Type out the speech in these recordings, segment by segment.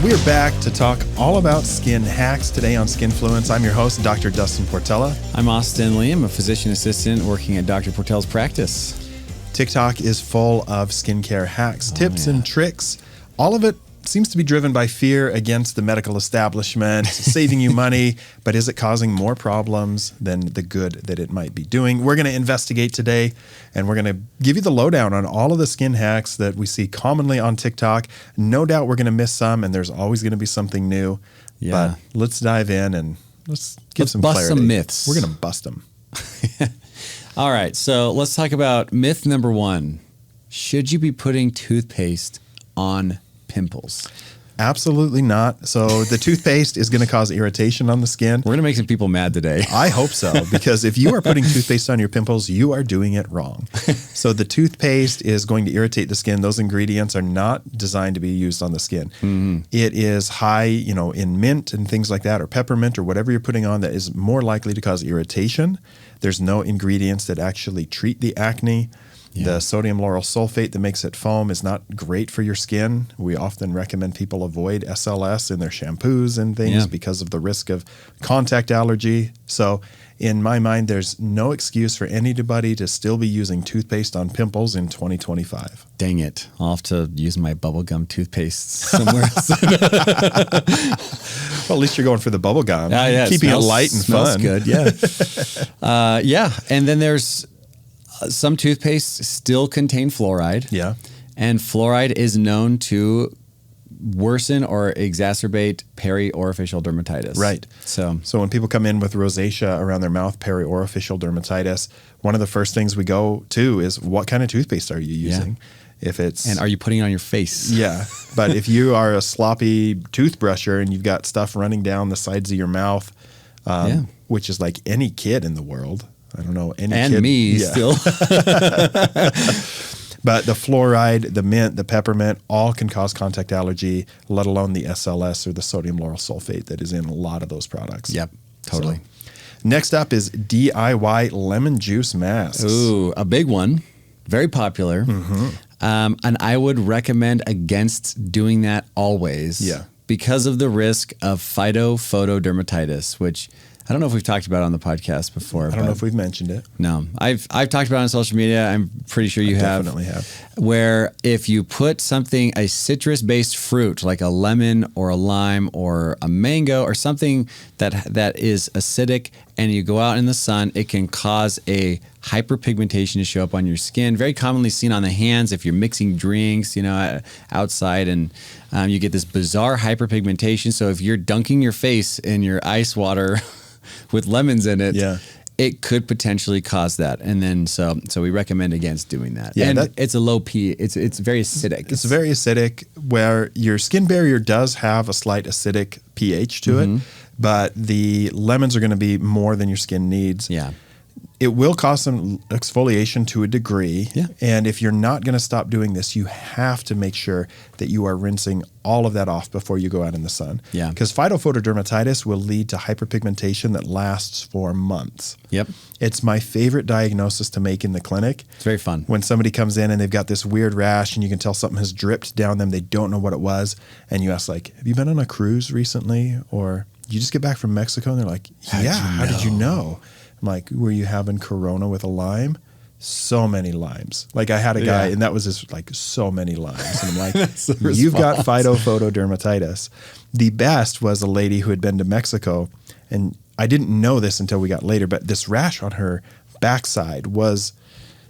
We're back to talk all about skin hacks today on Skinfluence. I'm your host, Dr. Dustin Portela. I'm Austin Lee. I'm a physician assistant working at Dr. Portela's practice. TikTok is full of skincare hacks, tips, and tricks. All of it seems to be driven by fear against the medical establishment, saving you money, but is it causing more problems than the good that it might be doing? We're going to investigate today, and we're going to give you the lowdown on all of the skin hacks that we see commonly on TikTok. No doubt we're going to miss some, and there's always going to be something new. Yeah. But let's dive in and let's some bust clarity. some myths. We're going to bust them. All right, so let's talk about myth number 1. Should you be putting toothpaste on pimples? Absolutely not. So the toothpaste is going to cause irritation on the skin. We're going to make some people mad today. I hope so, because if you are putting toothpaste on your pimples, you are doing it wrong. So the toothpaste is going to irritate the skin. Those ingredients are not designed to be used on the skin. Mm-hmm. It is high, in mint and things like that, or peppermint or whatever you're putting on that is more likely to cause irritation. There's no ingredients that actually treat the acne. Yeah. The sodium lauryl sulfate that makes it foam is not great for your skin. We often recommend people avoid SLS in their shampoos and things because of the risk of contact allergy. So in my mind, there's no excuse for anybody to still be using toothpaste on pimples in 2025. Dang it. I'll have to use my bubblegum toothpaste somewhere else. Well, at least you're going for the bubblegum. Yeah, keeping it light and fun. Smells good, yeah. And then there's some toothpastes still contain fluoride. Yeah. And fluoride is known to worsen or exacerbate periorificial dermatitis. Right. So when people come in with rosacea around their mouth, periorificial dermatitis, one of the first things we go to is, what kind of toothpaste are you using? Yeah. And are you putting it on your face? Yeah. But if you are a sloppy toothbrusher and you've got stuff running down the sides of your mouth, which is like any kid in the world, I don't know any and kid. Me still. But the fluoride, the mint, the peppermint, all can cause contact allergy, let alone the SLS or the sodium lauryl sulfate that is in a lot of those products. Yep, totally. So, next up is DIY lemon juice masks. Ooh, a big one. Very popular. Mm-hmm. And I would recommend against doing that always. Yeah. Because of the risk of phytophotodermatitis, which I don't know if we've talked about on the podcast before. I don't know if we've mentioned it. No. I've talked about it on social media. I'm pretty sure you have. Definitely have. Where if you put a citrus-based fruit, like a lemon or a lime or a mango or something that is acidic, and you go out in the sun, it can cause a hyperpigmentation to show up on your skin. Very commonly seen on the hands if you're mixing drinks, outside, and you get this bizarre hyperpigmentation. So if you're dunking your face in your ice water with lemons in it, it could potentially cause that. And then so we recommend against doing that. Yeah, and it's a low pH. It's very acidic. It's very acidic, where your skin barrier does have a slight acidic pH to it, but the lemons are going to be more than your skin needs. Yeah. It will cause some exfoliation to a degree. Yeah. And if you're not going to stop doing this, you have to make sure that you are rinsing all of that off before you go out in the sun. Yeah. Because phytophotodermatitis will lead to hyperpigmentation that lasts for months. Yep. It's my favorite diagnosis to make in the clinic. It's very fun. When somebody comes in and they've got this weird rash and you can tell something has dripped down them, they don't know what it was. And you ask, have you been on a cruise recently? Or you just get back from Mexico? And they're like, how did you know? I'm like, were you having Corona with a lime? So many limes. I had a guy, and that was just so many limes. And I'm like, you've got phytophotodermatitis. The best was a lady who had been to Mexico, and I didn't know this until we got later, but this rash on her backside was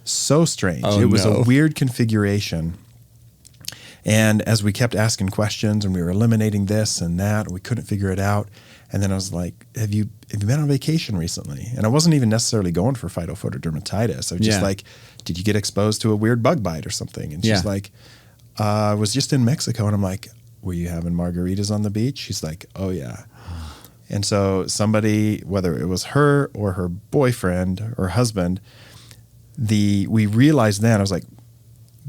so strange. It was a weird configuration. And as we kept asking questions and we were eliminating this and that, we couldn't figure it out. And then I was like, have you been on vacation recently? And I wasn't even necessarily going for phytophotodermatitis. I was just like, did you get exposed to a weird bug bite or something? And she's like, I was just in Mexico. And I'm like, were you having margaritas on the beach? She's like, oh, yeah. And so somebody, whether it was her or her boyfriend or husband, we realized then, I was like,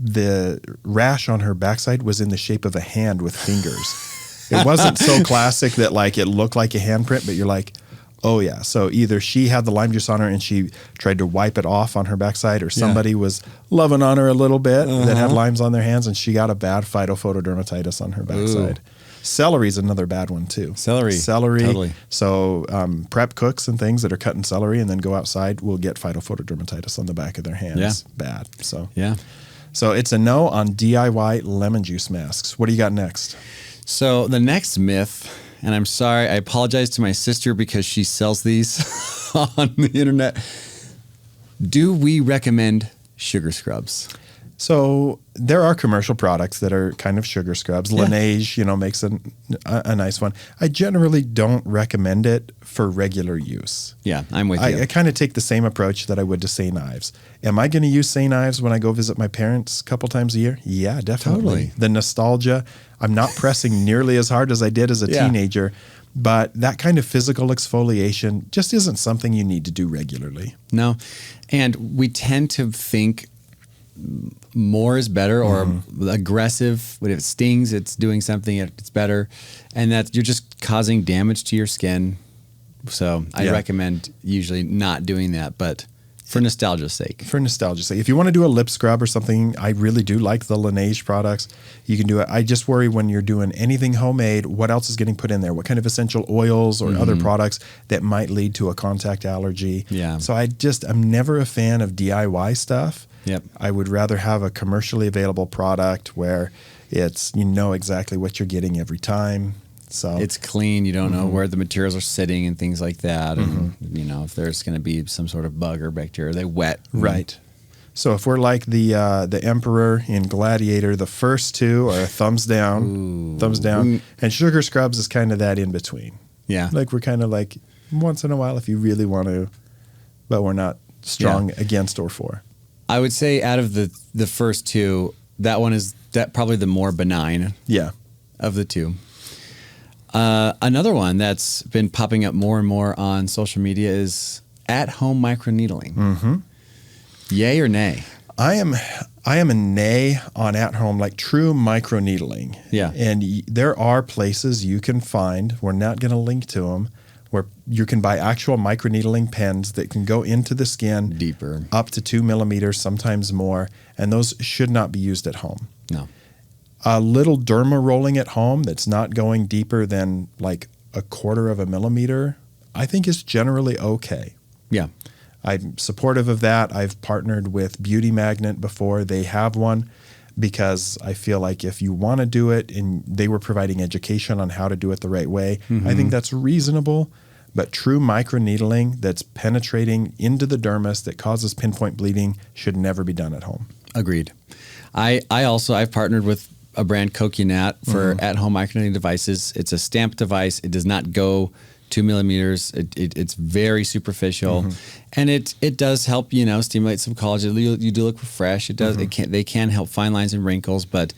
the rash on her backside was in the shape of a hand with fingers. It wasn't so classic that it looked like a handprint, but you're like, oh yeah. So either she had the lime juice on her and she tried to wipe it off on her backside, or somebody was loving on her a little bit that had limes on their hands and she got a bad phytophotodermatitis on her backside. Ooh. Celery is another bad one too. Celery. Totally. So prep cooks and things that are cutting celery and then go outside will get phytophotodermatitis on the back of their hands. Yeah. Bad. So Yeah. So it's a no on DIY lemon juice masks. What do you got next? So the next myth, and I'm sorry, I apologize to my sister because she sells these on the internet. Do we recommend sugar scrubs? So there are commercial products that are kind of sugar scrubs. Yeah. Laneige, makes a nice one. I generally don't recommend it for regular use. Yeah, I'm with you. I kind of take the same approach that I would to St. Ives. Am I going to use St. Ives when I go visit my parents a couple times a year? Yeah, definitely. Totally. The nostalgia, I'm not pressing nearly as hard as I did as a teenager, but that kind of physical exfoliation just isn't something you need to do regularly. No. And we tend to think more is better, or aggressive. When it stings, it's doing something, it's better. And that you're just causing damage to your skin. So I recommend usually not doing that, but for nostalgia's sake. For nostalgia's sake. If you want to do a lip scrub or something, I really do like the Laneige products. You can do it. I just worry when you're doing anything homemade, what else is getting put in there? What kind of essential oils or other products that might lead to a contact allergy? Yeah. So I'm never a fan of DIY stuff. Yep. I would rather have a commercially available product where it's, exactly what you're getting every time. So it's clean. You don't know where the materials are sitting and things like that. And, if there's going to be some sort of bug or bacteria, they wet. Right. So if we're like the Emperor in Gladiator, the first two are a thumbs down, and sugar scrubs is kind of that in between. Yeah. Like we're kind of like once in a while if you really want to, but we're not strong against or for. I would say out of the first two, that one is probably the more benign of the two. Another one that's been popping up more and more on social media is at-home microneedling. Mm-hmm. Yay or nay? I am a nay on at-home, like true microneedling. Yeah. And there are places you can find, we're not going to link to them, where you can buy actual microneedling pens that can go into the skin deeper, up to 2 millimeters, sometimes more, and those should not be used at home. No. A little derma rolling at home that's not going deeper than like 1/4 of a millimeter, I think is generally okay. Yeah. I'm supportive of that. I've partnered with Beauty Magnet before. They have one because I feel like if you want to do it and they were providing education on how to do it the right way, I think that's reasonable. But true microneedling that's penetrating into the dermis that causes pinpoint bleeding should never be done at home. Agreed. I've partnered with a brand, Coconut, for at-home microneedling devices. It's a stamped device. It does not go 2 millimeters. It's very superficial, and it does help stimulate some collagen. You do look fresh. It does. They can help fine lines and wrinkles, but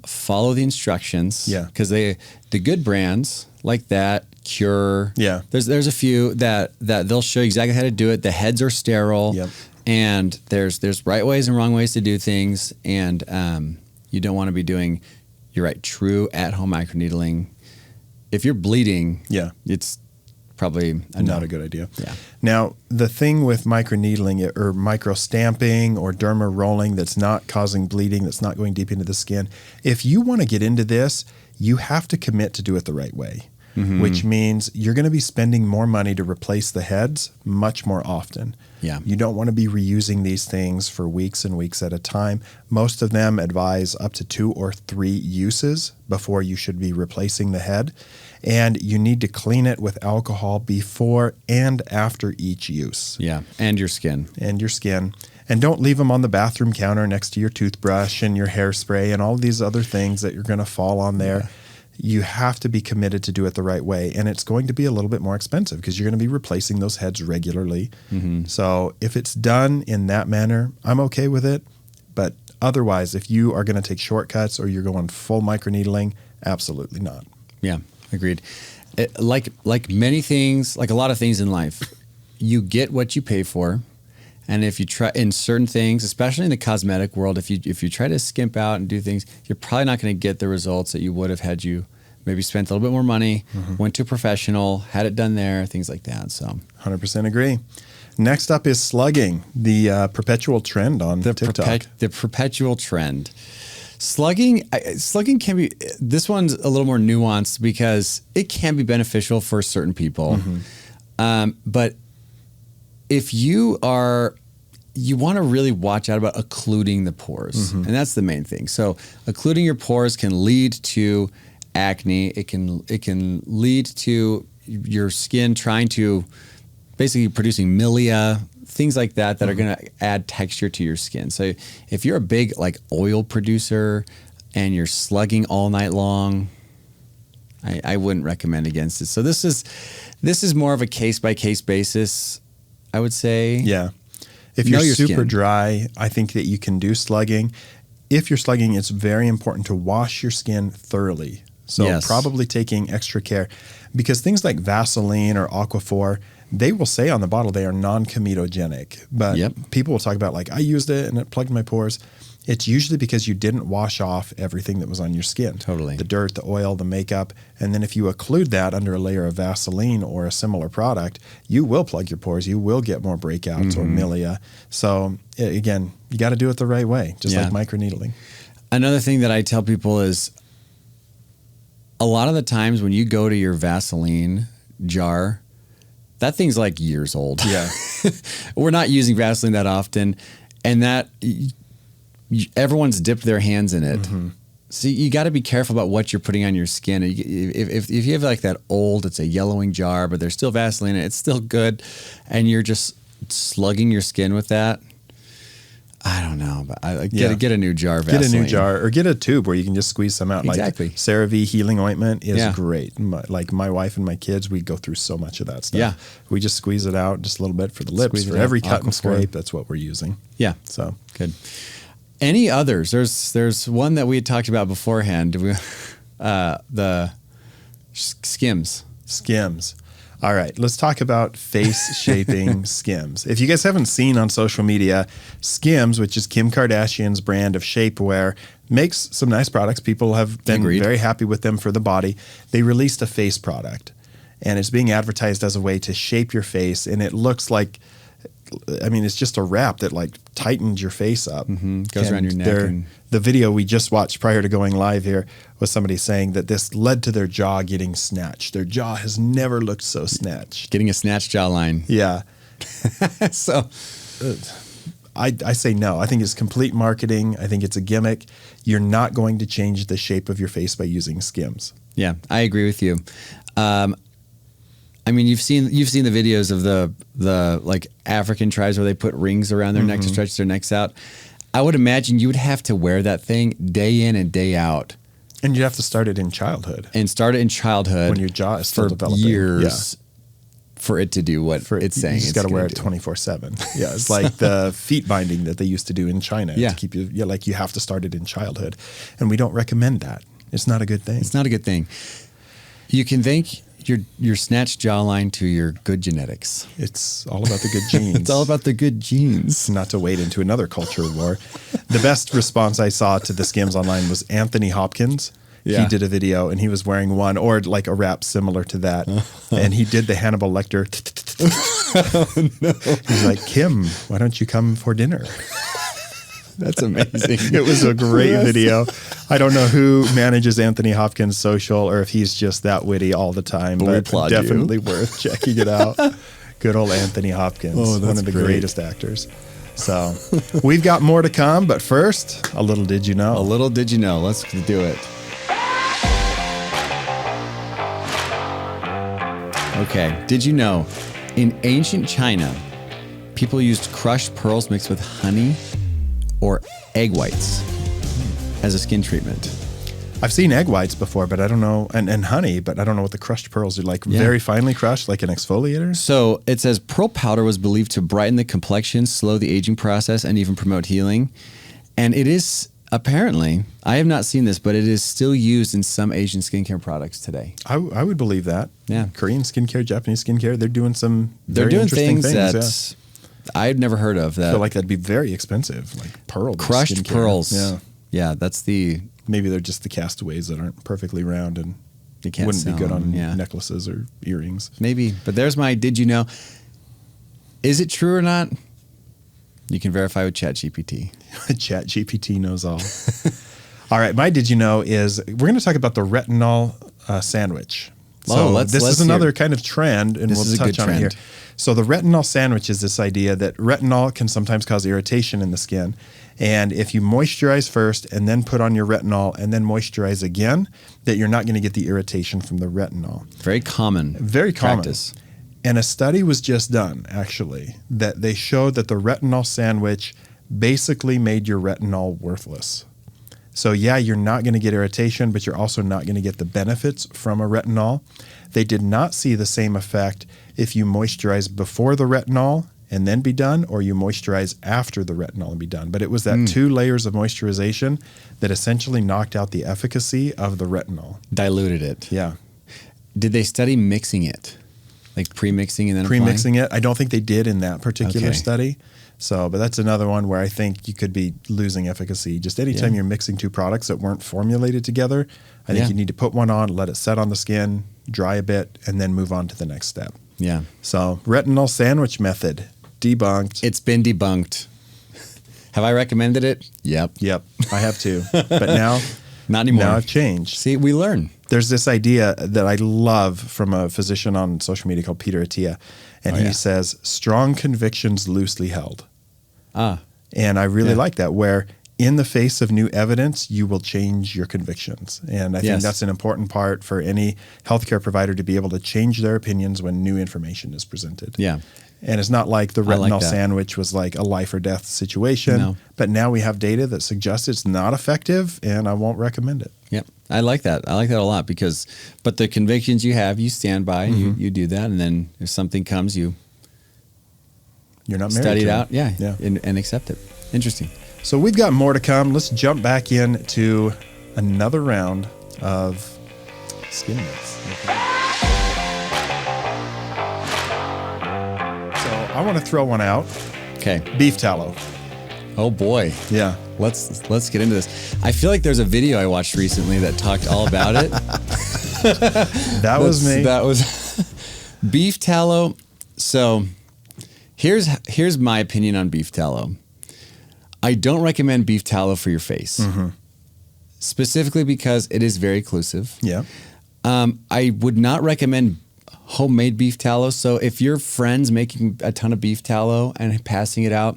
follow the instructions. Yeah, because the good brands like that, Cure. Yeah, there's a few that they'll show you exactly how to do it. The heads are sterile. Yep. And there's right ways and wrong ways to do things, and you don't want to be doing, you're right, true at-home microneedling. If you're bleeding, it's probably not a good idea. Yeah. Now, the thing with microneedling or micro stamping or derma rolling that's not causing bleeding, that's not going deep into the skin, if you want to get into this, you have to commit to do it the right way, which means you're going to be spending more money to replace the heads much more often. Yeah. You don't want to be reusing these things for weeks and weeks at a time. Most of them advise up to 2 or 3 uses before you should be replacing the head. And you need to clean it with alcohol before and after each use. Yeah, and your skin. And don't leave them on the bathroom counter next to your toothbrush and your hairspray and all these other things that you're going to fall on there. Yeah. You have to be committed to do it the right way. And it's going to be a little bit more expensive because you're going to be replacing those heads regularly. So if it's done in that manner, I'm okay with it. But otherwise, if you are going to take shortcuts or you're going full microneedling, absolutely not. Yeah, agreed. Like many things, like a lot of things in life, you get what you pay for. And if you try in certain things, especially in the cosmetic world, if you try to skimp out and do things, you're probably not going to get the results that you would have had you maybe spent a little bit more money, went to a professional, had it done there, things like that. So 100% agree. Next up is slugging, the perpetual trend on TikTok. The perpetual trend. Slugging can be, this one's a little more nuanced because it can be beneficial for certain people. But if you want to really watch out about occluding the pores. And that's the main thing. So occluding your pores can lead to acne. It can lead to your skin trying to basically producing milia, things like that are going to add texture to your skin. So if you're a big like oil producer and you're slugging all night long, I wouldn't recommend against it. So this is more of a case by case basis, I would say. Yeah. If you're super dry, I think that you can do slugging. If you're slugging, it's very important to wash your skin thoroughly. So probably taking extra care, because things like Vaseline or Aquaphor, they will say on the bottle they are non-comedogenic, but people will talk about like, I used it and it plugged my pores. It's usually because you didn't wash off everything that was on your skin. Totally. The dirt, the oil, the makeup. And then if you occlude that under a layer of Vaseline or a similar product, you will plug your pores. You will get more breakouts or milia. So again, you got to do it the right way, just like microneedling. Another thing that I tell people is a lot of the times when you go to your Vaseline jar, that thing's like years old. Yeah. We're not using Vaseline that often. And that everyone's dipped their hands in it. So you got to be careful about what you're putting on your skin. If you have like that old, it's a yellowing jar, but there's still Vaseline in it, it's still good, and you're just slugging your skin with that, I don't know. But get a new jar of Vaseline. Get a new jar or get a tube where you can just squeeze some out. Exactly. Like CeraVe healing ointment is great. Like my wife and my kids, we go through so much of that stuff. Yeah. We just squeeze it out just a little bit for the lips. For every cut and scrape, that's what we're using. Yeah. So good. Any others? There's one that we had talked about beforehand. The Skims. Skims. All right, let's talk about face shaping Skims. If you guys haven't seen on social media, Skims, which is Kim Kardashian's brand of shapewear, makes some nice products. People have been very happy with them for the body. They released a face product, and it's being advertised as a way to shape your face, and it looks like, I mean, it's just a wrap that like tightens your face up. Goes around your neck. The video we just watched prior to going live here was somebody saying that this led to their jaw getting snatched. Their jaw has never looked so snatched. Getting a snatched jawline. Yeah. So I say no. I think it's complete marketing. I think it's a gimmick. You're not going to change the shape of your face by using Skims. Yeah, I agree with you. I mean, you've seen the videos of the like African tribes where they put rings around their neck to stretch their necks out. I would imagine you would have to wear that thing day in and day out. And you'd have to start it in childhood. And start it in childhood. When your jaw is still developing. Years for it to do what it's saying. You just got to wear it 24/7. Yeah, it's like the feet binding that they used to do in China to keep you. Yeah, like you have to start it in childhood, and we don't recommend that. It's not a good thing. It's not a good thing. You can thank your snatched jawline to your good genetics. It's all about the good genes. It's all about the good genes. Not to wade into another culture war. The best response I saw to the Skims online was Anthony Hopkins. Yeah. He did a video and he was wearing one or like a wrap similar to that. And he did the Hannibal Lecter. Oh, no. He's like, Kim, why don't you come for dinner? That's amazing. It was a great video. I don't know who manages Anthony Hopkins' social or if he's just that witty all the time, but definitely worth checking it out. Good old Anthony Hopkins, one of the greatest actors. So we've got more to come, but first, a little did you know? A little did you know. Let's do it. Okay. Did you know in ancient China, people used crushed pearls mixed with honey or egg whites as a skin treatment? I've seen egg whites before, but I don't know, and honey, but I don't know what the crushed pearls are like. Yeah. Very finely crushed, like an exfoliator? So it says pearl powder was believed to brighten the complexion, slow the aging process, and even promote healing. And it is apparently, I have not seen this, but it is still used in some Asian skincare products today. I would believe that. Yeah. Korean skincare, Japanese skincare, they're doing some very interesting things that I've never heard of. That I feel like that'd be very expensive, like pearl crushed skincare. Pearls. Yeah, yeah. That's the maybe they're just the castaways that aren't perfectly round and wouldn't be good on necklaces or earrings. Maybe, but there's my did you know? Is it true or not? You can verify with ChatGPT. ChatGPT knows all. All right, my did you know is we're going to talk about the retinol sandwich. So this is another kind of trend, and we'll touch on it here. So the retinol sandwich is this idea that retinol can sometimes cause irritation in the skin. And if you moisturize first and then put on your retinol and then moisturize again, that you're not going to get the irritation from the retinol. Very common. Very common. Practice. And a study was just done, actually, that they showed that the retinol sandwich basically made your retinol worthless. So yeah, you're not going to get irritation, but you're also not going to get the benefits from a retinol. They did not see the same effect if you moisturize before the retinol and then be done, or you moisturize after the retinol and be done. But it was that 2 layers of moisturization that essentially knocked out the efficacy of the retinol. Diluted it. Yeah. Did they study mixing it? Like pre-mixing and then Pre-mixing it? I don't think they did in that particular study. So, but that's another one where I think you could be losing efficacy. Just anytime you're mixing 2 products that weren't formulated together, I think you need to put one on, let it set on the skin, dry a bit, and then move on to the next step. Yeah. So, retinol sandwich method, debunked. It's been debunked. Have I recommended it? Yep. Yep, I have too. But now, not anymore. Now I've changed. See, we learn. There's this idea that I love from a physician on social media called Peter Attia. And he says, strong convictions loosely held. And I really like that, where in the face of new evidence, you will change your convictions. And I think that's an important part for any healthcare provider to be able to change their opinions when new information is presented. Yeah. And it's not like the retinol sandwich was like a life or death situation. No. But now we have data that suggests it's not effective, and I won't recommend it. Yep. I like that. I like that a lot but the convictions you have, you stand by, you do that. And then if something comes, you're not married study it out. Yeah. And accept it. Interesting. So we've got more to come. Let's jump back into another round of skin myths. So I want to throw one out. Okay. Beef tallow. Oh boy. Yeah. Let's get into this. I feel like there's a video I watched recently that talked all about it. That was me. That was beef tallow. So here's my opinion on beef tallow. I don't recommend beef tallow for your face, specifically because it is very occlusive. Yeah. I would not recommend homemade beef tallow. So if your friend's making a ton of beef tallow and passing it out,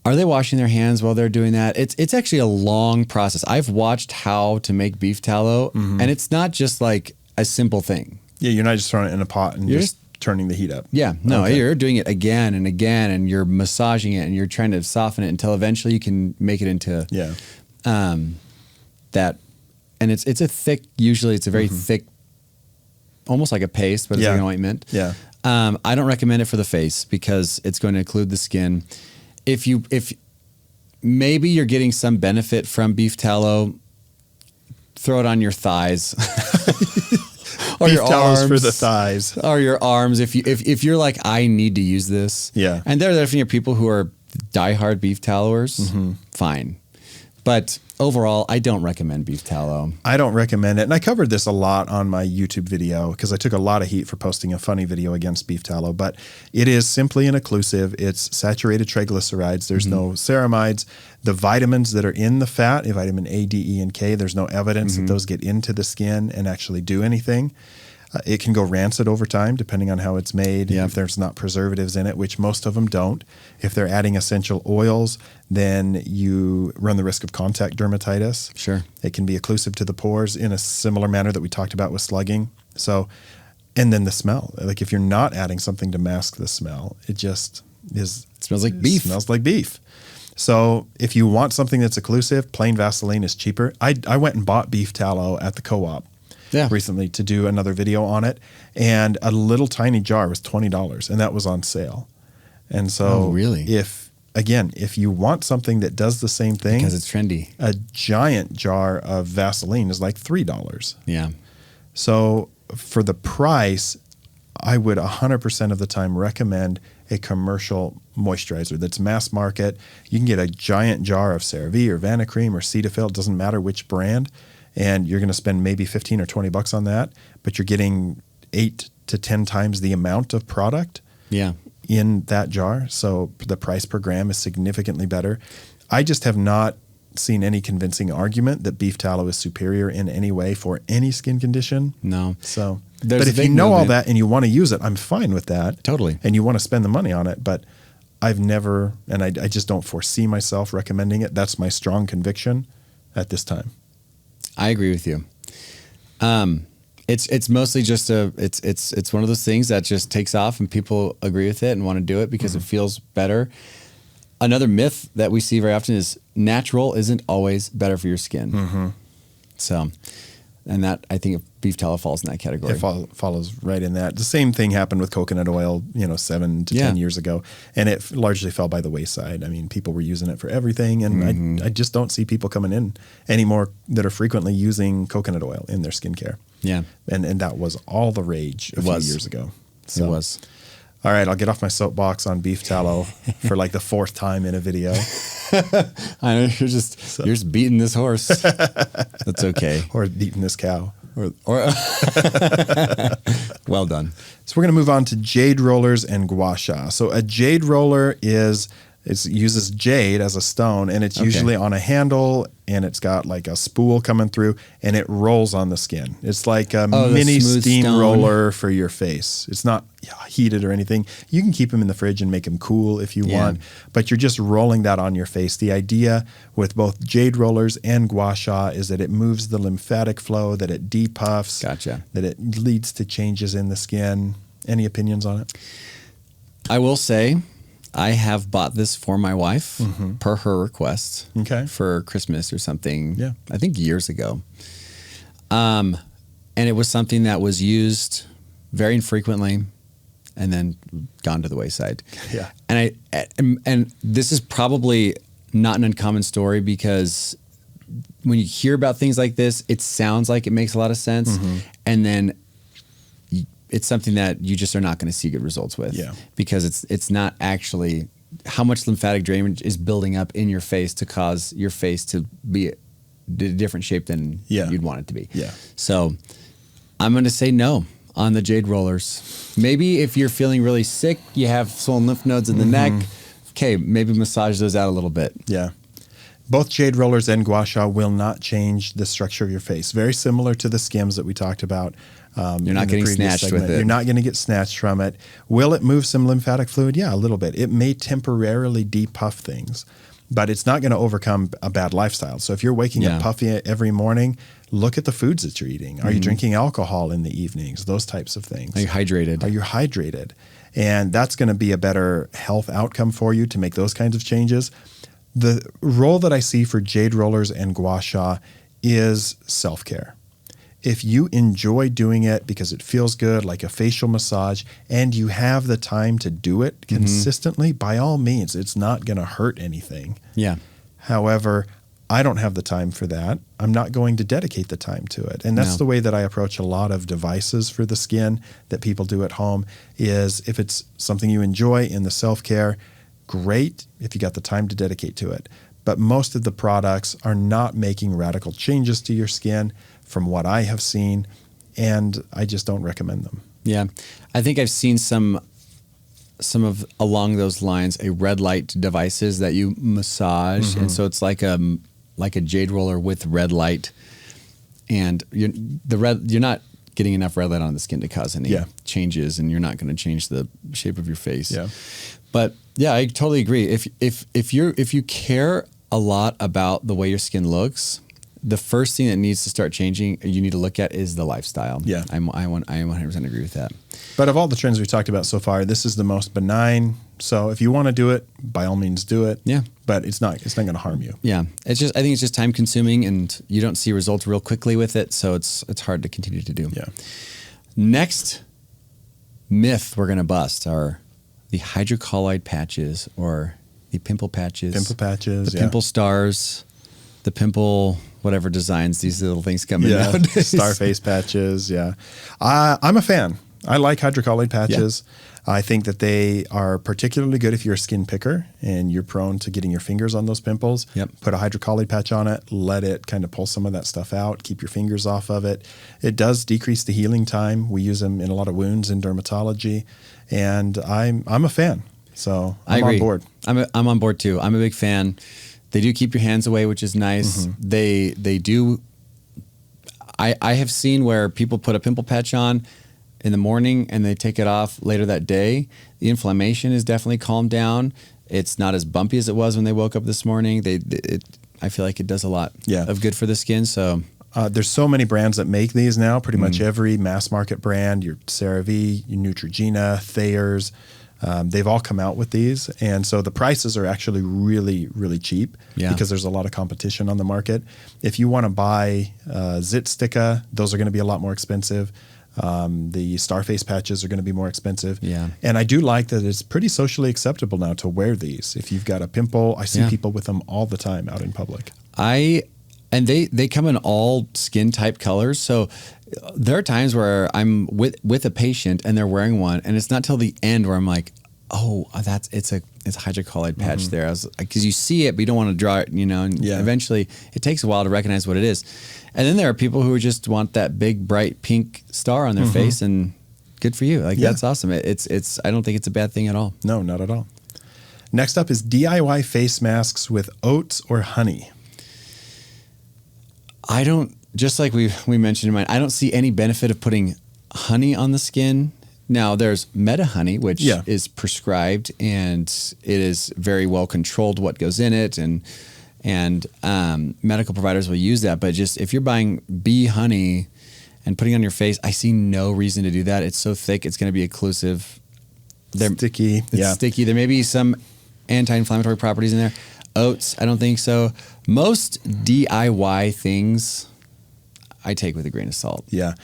are they washing their hands while they're doing that? It's actually a long process. I've watched how to make beef tallow, and it's not just like a simple thing. Yeah, you're not just throwing it in a pot and just turning the heat up. Yeah, no, you're doing it again and again, and you're massaging it, and you're trying to soften it until eventually you can make it into that. And it's a thick. Usually, it's a very thick, almost like a paste, but it's like an ointment. Yeah. I don't recommend it for the face because it's going to occlude the skin. If maybe you're getting some benefit from beef tallow, throw it on your thighs. Or beef your towels arms, for the thighs, or your arms. If you're like, I need to use this, and there are definitely people who are diehard beef tallowers, fine, but overall, I don't recommend beef tallow. I don't recommend it, and I covered this a lot on my YouTube video because I took a lot of heat for posting a funny video against beef tallow. But it is simply an occlusive. It's saturated triglycerides. There's no ceramides. The vitamins that are in the fat, vitamin A, D, E, and K, there's no evidence that those get into the skin and actually do anything. It can go rancid over time depending on how it's made. If there's not preservatives in it, which most of them don't. If they're adding essential oils, then you run the risk of contact dermatitis. Sure. It can be occlusive to the pores in a similar manner that we talked about with slugging. So, and then the smell. Like if you're not adding something to mask the smell, it just is. It smells like beef. Smells like beef. So if you want something that's occlusive, plain Vaseline is cheaper. I went and bought beef tallow at the co-op. Recently to do another video on it, and a little tiny jar was $20, and that was on sale. And so, if you want something that does the same thing, because it's trendy, a giant jar of Vaseline is like $3. Yeah. So for the price, I would 100% of the time recommend a commercial moisturizer that's mass market. You can get a giant jar of CeraVe or Vanicream or Cetaphil. It doesn't matter which brand. And you're going to spend maybe $15 or $20 on that, but you're getting 8 to 10 times the amount of product in that jar. So the price per gram is significantly better. I just have not seen any convincing argument that beef tallow is superior in any way for any skin condition. No. So, There's but a if you big know all movement. that and you want to use it, I'm fine with that. Totally. And you want to spend the money on it, but I've never, and I just don't foresee myself recommending it. That's my strong conviction at this time. I agree with you. It's mostly just it's one of those things that just takes off and people agree with it and want to do it because it feels better. Another myth that we see very often is natural isn't always better for your skin. So, and that, I think beef tallow falls in that category. It follows right in that. The same thing happened with coconut oil, 7 to 10 years ago, and it largely fell by the wayside. I mean, people were using it for everything, and I just don't see people coming in anymore that are frequently using coconut oil in their skincare. Yeah. And that was all the rage a few years ago. So. It was. All right, I'll get off my soapbox on beef tallow for like the 4th time in a video. I know you're just beating this horse. That's okay. Or beating this cow. Or well done. So we're going to move on to jade rollers and gua sha. So a jade roller uses jade as a stone, and it's usually on a handle, and it's got like a spool coming through, and it rolls on the skin. It's like a mini steam roller for your face. It's not heated or anything. You can keep them in the fridge and make them cool if you want, but you're just rolling that on your face. The idea with both jade rollers and gua sha is that it moves the lymphatic flow, that it depuffs, that it leads to changes in the skin. Any opinions on it? I will say, I have bought this for my wife per her request for Christmas or something. Yeah. I think years ago. And it was something that was used very infrequently and then gone to the wayside. Yeah. And this is probably not an uncommon story because when you hear about things like this, it sounds like it makes a lot of sense. And then it's something that you just are not going to see good results with because it's not actually how much lymphatic drainage is building up in your face to cause your face to be a different shape than you'd want it to be. Yeah. So I'm going to say no on the jade rollers. Maybe if you're feeling really sick, you have swollen lymph nodes in the neck. Okay, maybe massage those out a little bit. Yeah. Both jade rollers and gua sha will not change the structure of your face. Very similar to the skims that we talked about. You're not getting snatched with it. You're not going to get snatched from it. Will it move some lymphatic fluid? Yeah, a little bit. It may temporarily depuff things, but it's not going to overcome a bad lifestyle. So if you're waking up puffy every morning, look at the foods that you're eating. Are you drinking alcohol in the evenings? Those types of things. Are you hydrated? Are you hydrated? And that's going to be a better health outcome for you to make those kinds of changes. The role that I see for jade rollers and gua sha is self-care. If you enjoy doing it because it feels good, like a facial massage, and you have the time to do it consistently, by all means, it's not going to hurt anything. Yeah. However, I don't have the time for that. I'm not going to dedicate the time to it. And that's the way that I approach a lot of devices for the skin that people do at home is if it's something you enjoy in the self-care, great if you got the time to dedicate to it. But most of the products are not making radical changes to your skin from what I have seen, and I just don't recommend them. Yeah. I think I've seen some of along those lines, a red light devices that you massage. And so it's like a jade roller with red light. And you're not getting enough red light on the skin to cause any changes, and you're not going to change the shape of your face. Yeah. But yeah, I totally agree. If you care a lot about the way your skin looks, the first thing that needs to start changing, you need to look at is the lifestyle. Yeah. I 100% agree with that. But of all the trends we've talked about so far, this is the most benign. So if you want to do it, by all means do it. Yeah. But it's not going to harm you. Yeah. I think it's just time consuming and you don't see results real quickly with it. So it's hard to continue to do. Yeah. Next myth we're going to bust are the hydrocolloid patches or the pimple patches. The pimple stars, the pimple whatever designs these little things come in nowadays. Star face patches. Yeah. I'm a fan. I like hydrocolloid patches. Yeah. I think that they are particularly good if you're a skin picker and you're prone to getting your fingers on those pimples. Yep. Put a hydrocolloid patch on it, let it kind of pull some of that stuff out, keep your fingers off of it. It does decrease the healing time. We use them in a lot of wounds in dermatology, and I'm a fan. So I'm on board. I'm on board too. I'm a big fan. They do keep your hands away, which is nice. They do. I have seen where people put a pimple patch on in the morning and they take it off later that day. The inflammation is definitely calmed down. It's not as bumpy as it was when they woke up this morning. I feel like it does a lot of good for the skin. So there's so many brands that make these now. Pretty much every mass market brand, your CeraVe, your Neutrogena, Thayer's, they've all come out with these. And so the prices are actually really, really cheap because there's a lot of competition on the market. If you want to buy Zitstica, those are going to be a lot more expensive. The Starface patches are going to be more expensive. Yeah. And I do like that it's pretty socially acceptable now to wear these. If you've got a pimple, I see people with them all the time out in public. And they come in all skin type colors. So there are times where I'm with a patient and they're wearing one, and it's not till the end where I'm like, oh, it's a hydrocolloid patch there. Because you see it, but you don't want to draw it, and eventually it takes a while to recognize what it is. And then there are people who just want that big bright pink star on their face, and good for you. That's awesome. It's I don't think it's a bad thing at all. No, not at all. Next up is DIY face masks with oats or honey. I don't, just like we mentioned in mine, I don't see any benefit of putting honey on the skin. Now, there's Meta Honey, which is prescribed, and it is very well controlled what goes in it, and medical providers will use that. But just if you're buying bee honey and putting it on your face, I see no reason to do that. It's so thick, it's going to be occlusive. Sticky. It's sticky. There may be some anti-inflammatory properties in there. Oats, I don't think so. Most DIY things I take with a grain of salt. Yeah.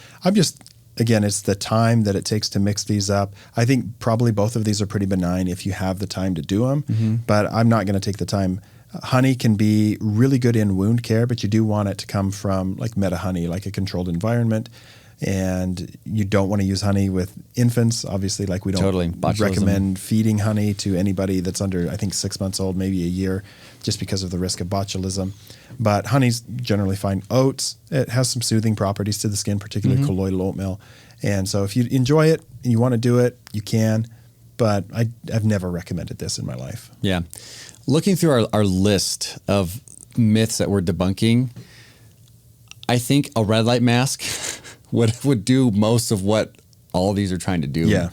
Again, it's the time that it takes to mix these up. I think probably both of these are pretty benign if you have the time to do them, but I'm not going to take the time. Honey can be really good in wound care, but you do want it to come from like Meta Honey, like a controlled environment. And you don't want to use honey with infants. Obviously, like we don't recommend feeding honey to anybody that's under, I think, 6 months old, maybe a year, just because of the risk of botulism. But honey's generally fine. Oats, it has some soothing properties to the skin, particularly colloidal oatmeal. And so if you enjoy it and you want to do it, you can. But I've never recommended this in my life. Yeah. Looking through our list of myths that we're debunking, I think a red light mask would do most of what all these are trying to do. Yeah.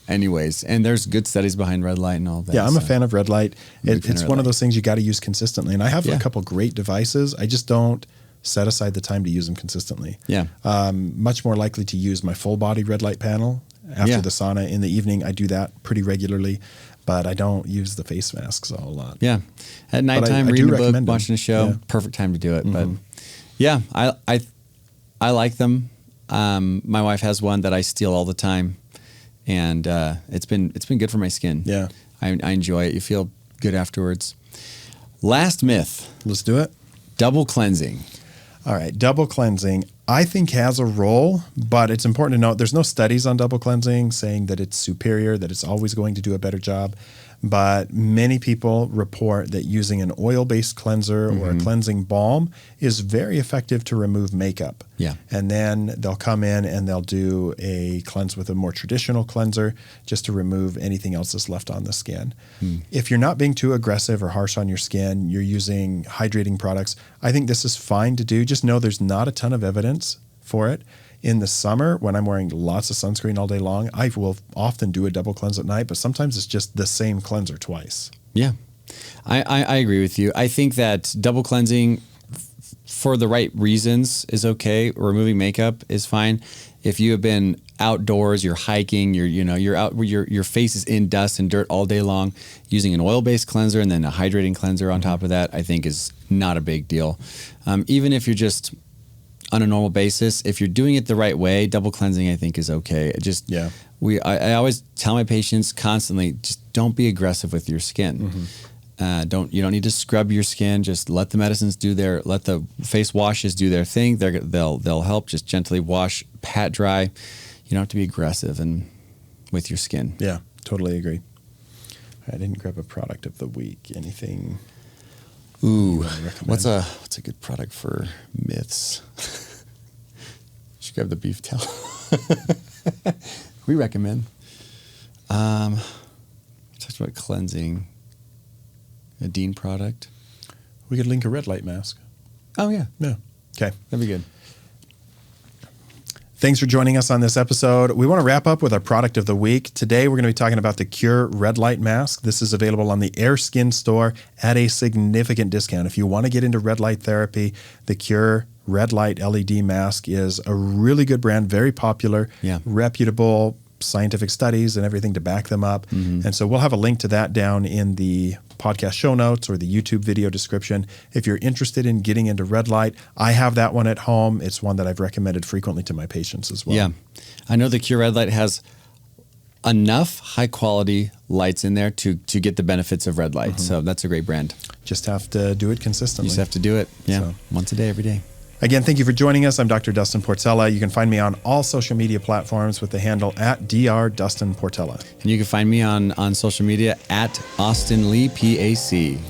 Anyways, and there's good studies behind red light and all that. Yeah, I'm a fan of red light. It's one of those things you got to use consistently. And I have a couple great devices. I just don't set aside the time to use them consistently. Yeah. Much more likely to use my full body red light panel after the sauna in the evening. I do that pretty regularly, but I don't use the face masks a whole lot. Yeah. At nighttime, reading a book, watching a show, perfect time to do it. But yeah, I like them. My wife has one that I steal all the time, and it's been good for my skin. Yeah, I enjoy it. You feel good afterwards. Last myth. Let's do it. Double cleansing. All right, double cleansing I think has a role, but it's important to note there's no studies on double cleansing saying that it's superior, that it's always going to do a better job. But many people report that using an oil-based cleanser or a cleansing balm is very effective to remove makeup. Yeah. And then they'll come in and they'll do a cleanse with a more traditional cleanser just to remove anything else that's left on the skin. If you're not being too aggressive or harsh on your skin, you're using hydrating products, I think this is fine to do. Just know there's not a ton of evidence for it. In the summer, when I'm wearing lots of sunscreen all day long, I will often do a double cleanse at night, but sometimes it's just the same cleanser twice. Yeah, I agree with you. I think that double cleansing for the right reasons is okay. Removing makeup is fine. If you have been outdoors, you're hiking, you're out where your face is in dust and dirt all day long, using an oil-based cleanser and then a hydrating cleanser on top of that, I think is not a big deal. Even if you're just on a normal basis, if you're doing it the right way, double cleansing I think is okay. I always tell my patients constantly, just don't be aggressive with your skin. You don't need to scrub your skin. Just let the medicines let the face washes do their thing. They'll help. Just gently wash, pat dry. You don't have to be aggressive with your skin. Yeah, totally agree. I didn't grab a product of the week. Anything? Ooh, what's a good product for myths? Should grab the beef tallow. We recommend. We talked about cleansing. A Dene product. We could link a red light mask. Oh, yeah. Yeah. Okay. That'd be good. Thanks for joining us on this episode. We want to wrap up with our product of the week. Today, we're going to be talking about the Cure Red Light Mask. This is available on the Air Skin store at a significant discount. If you want to get into red light therapy, the Cure Red Light LED Mask is a really good brand, very popular, reputable, scientific studies and everything to back them up. And so we'll have a link to that down in the podcast show notes or the YouTube video description. If you're interested in getting into red light, I have that one at home. It's one that I've recommended frequently to my patients as well. Yeah. I know the Cure Red Light has enough high quality lights in there to get the benefits of red light. So that's a great brand. Just have to do it consistently. You just have to do it. Yeah. So, once a day, every day. Again, thank you for joining us. I'm Dr. Dustin Portela. You can find me on all social media platforms with the handle at Dr. Dustin Portela. And you can find me on social media at Austin Lee PAC.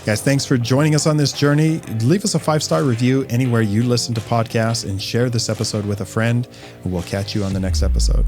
Guys, thanks for joining us on this journey. Leave us a 5-star review anywhere you listen to podcasts and share this episode with a friend. We'll catch you on the next episode.